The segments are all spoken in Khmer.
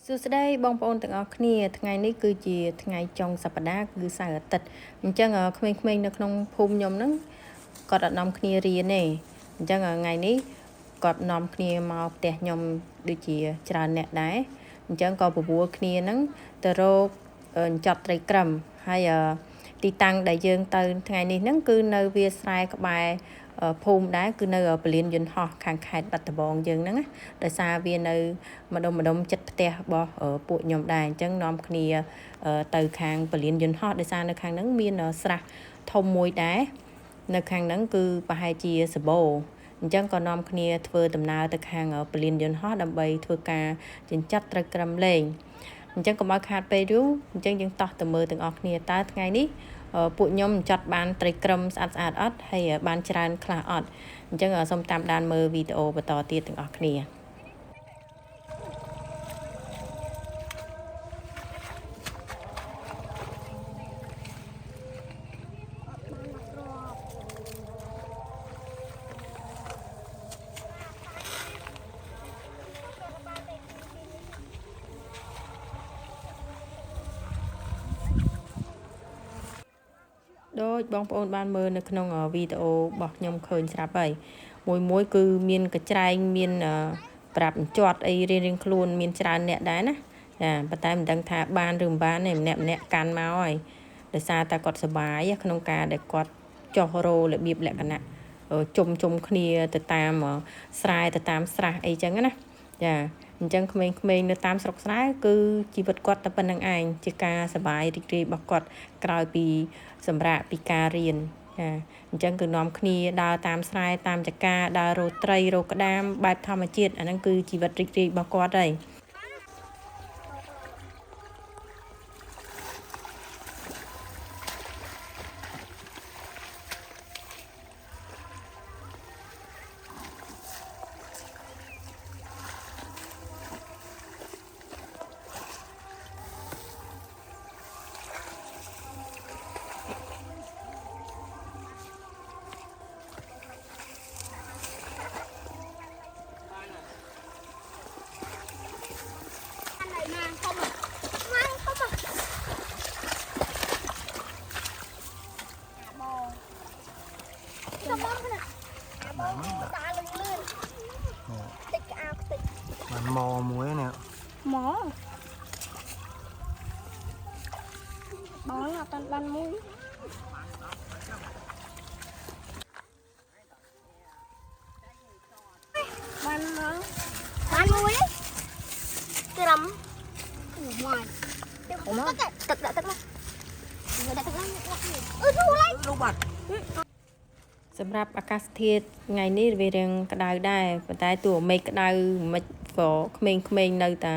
សួស្តីបងប្អូនទាំងអស់គ្នាថ្ងៃនេះគឺជាថ្ងៃចុងសប្តាហ៍គឺសៅរ៍អាទិត្យអញ្ចឹងក្មេងៗនៅក្នុងភូមិខ្ញុំហ្នឹងគាត់អត់នាំគ្នារៀនទេអញ្ចឹងថ្ងៃនេះគាត់នាំគ្នាមកផ្ទះខ្ញុំដូចជាច្រើនអ្នកដែរអញ្ចឹងក៏បបួលគ្នាហ្នឹងទៅរកចប់ត្រីក្រឹមហើយទីតាំងដែលយើងទៅថ្ងៃនេះហ្នឹងគឺនៅវាលស្រែក្បែរភូមិដែរគឺនៅពលានយន្តហោះខាងខេត្តបាត់ដំបងយើងហ្នឹងណាដោយសារវានៅម្ដុំចិត្តផ្ទះរបស់ពួកខ្ញុំដែរអញ្ចឹងនាំគ្នាទៅខាងពលានយន្តហោះដោយសារនៅខាងហ្នឹងមានស្រះធំមួយដែរនៅខាងហ្នឹងគឺប្រហែលជាសបោអញ្ចឹងក៏នាំគ្នាធ្វើដំណើរទៅខាងពលានយន្តហោះដើម្បីធ្វើការចិញ្ចឹមត្រីក្រឹមលេងអញ្ចឹងកុំឲ្យខាតពេលយូរអញ្ចឹងយើងតោះទៅមើលទាំងអស់គ្នាតើថ្ងៃនេះពួកខ្ញុំចាត់បានត្រីក្រឹមស្អាតអត់ហើយបានច្រើនខ្លះអត់អញ្ចឹងសូមតាមដានមើលវីដេអូបន្តទៀតទាំងអស់គ្នាដូចបងប្អូនបានមើលនៅក្នុងវីដេអូរបស់ខ្ញុំឃើញស្រាប់ហើយមួយគឺមានកញ្ច្រែងមានប្រាប់អញ្ជាត់អីរៀងខ្លួនមានច្រើនអ្នកដែរណាចាប៉ុន្តែមិនដឹងថាបានឬមិនបានទេម្នាក់កាន់មកហើយដោយសារតែគាត់សុបាយក្នុងការដែលគាត់ចោះរោរបៀបលក្ខណៈជុំគ្នាទៅតាមស្រែទៅតាមស្រះអីចឹងណាចាអញ្ចឹងក្មេងៗនៅតាមស្រុកស្រែគឺជីវិតគាត់តែប៉ុណ្្នឹងឯងជាការសុបាយរីករាយរបស់គាត់ក្រោយពីសម្រាប់ពីការរៀនចាអញ្ចឹងគឺនាំគ្នាដើរតាមស្រែតាមចកាដើររោត្រីរោក្តាមបែបធម្មជាតិអាហ្នឹងគឺជីវិតរីករាយរបស់គាត់ហើយมันมอมวยเนี่ยหมอbón là toàn ban mũi ban nó ban mũi đấy cái lắm ngoài không nó tật đã tật lắm người đã tật lắm thu lấyลูกบัตรសម្រាប់អាកាសធាតុថ្ងៃនេះវារៀងក្តៅដែរប៉ុន្តែទោះមេឃក្តៅមិនក៏ក្មេងៗនៅតែ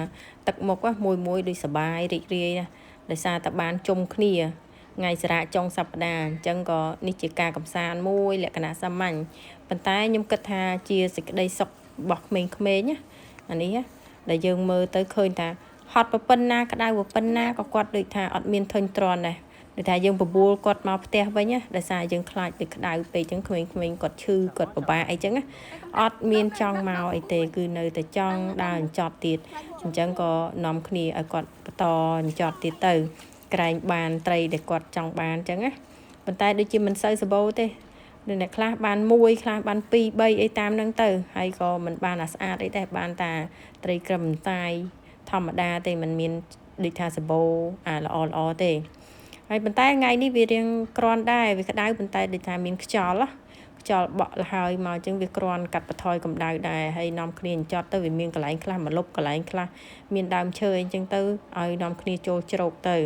ទឹកមុខមួយដូចសបាយរីករាយណាដោយសារតែបានជុំគ្នាថ្ងៃសារៈចុងសប្តាហ៍អញ្ចឹងក៏នេះជាការកំសាន្តមួយលក្ខណៈសាមញ្ញប៉ុន្តែខ្ញុំគិតថាជាសេចក្តីសុខរបស់ក្មេងៗណាអានេះដែលយើងមើលទៅឃើញថាហត់ប៉ុណ្ណាក្តៅប៉ុណ្ណាក៏គាត់ដូចថាអត់មានធុញទ្រាន់ដែរដូចថាយើងបបួលគាត់មកផ្ទះវិញណាដោយសារយើងខ្លាចទៅក្តៅពេកអញ្ចឹងក្មេងៗគាត់ឈឺគាត់ពិបាកអីចឹងណាអត់មានចង់មកអីទេគឺនៅតែចង់ដើរអញ្ចត់ទៀតអញ្ចឹងក៏នាំគ្នាឲ្យគាត់បន្តអញ្ចត់ទៀតទៅក្រែងបានត្រីដែលគាត់ចង់បានអញ្ចឹងណាប៉ុន្តែដូចជាមិនសូវសបោទេអ្នកខ្លះបាន1ខ្លះបាន2 3អីតាមហ្នឹងទៅហើយក៏មិនបានអាស្អាតអីដែរបានតាត្រីក្រឹមតាយធម្មតាទេមិនមានដូចថាសបោល្អទេហើយប៉ុន្តែថ្ងៃនេះវារៀងក្រាន់ដែរវាក្តៅប៉ុន្តែដូចថាមានខ្យល់បក់លហើយមកអញ្ចឹងវាក្រាន់កាត់បន្ថយកម្ដៅដែរហើយនាំគ្នាអញ្ចត់ទៅវាមានកន្លែងខ្លះមកលុបកន្លែងខ្លះមានដើមឈើអញ្ចឹងទៅឲ្យនាំគ្នាចូលជ្រោកទៅ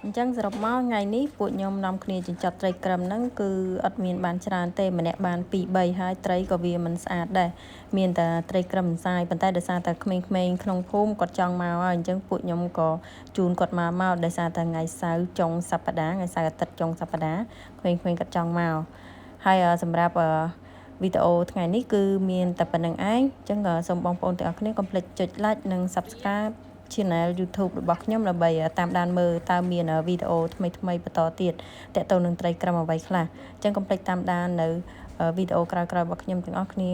អញ្ចឹងសរុបមកថ្ងៃនេះពួកខ្ញុំនាំគ្នាចិញ្ចឹមត្រីក្រឹមហ្នឹងគឺអត់មានបានច្រើនទេម្នាក់បាន2 3ហើយត្រីក៏វាមិនស្អាតដែរមានតែត្រីក្រឹមសាយប៉ុន្តែដោយសារតែក្មេងៗក្នុងភូមិគាត់ចង់មកហើយអញ្ចឹងពួកខ្ញុំក៏ជូនគាត់មកដោយសារតែថ្ងៃសៅរ៍ចុងសប្តាហ៍ថ្ងៃសៅរ៍អាទិត្យចុងសប្តាហ៍ក្មេងៗគាត់ចង់មកហើយសម្រាប់វីដេអូថ្ងៃនេះគឺមានតែប៉ុណ្្នឹងឯងអញ្ចឹងសូមបងប្អូនទាំងអស់គ្នាកុំភ្លេចចុច like និង subscribe channel YouTube របស់ខ្ញុំដើម្បីតាមដានមើលតើមានវីដេអូថ្មីបន្តទៀតទាក់ទងនឹងត្រីក្រឹមអ្វីខ្លះអញ្ចឹងកុំភ្លេចតាមដាននៅវីដេអូក្រោយៗរបស់ខ្ញុំទាំងអស់គ្នា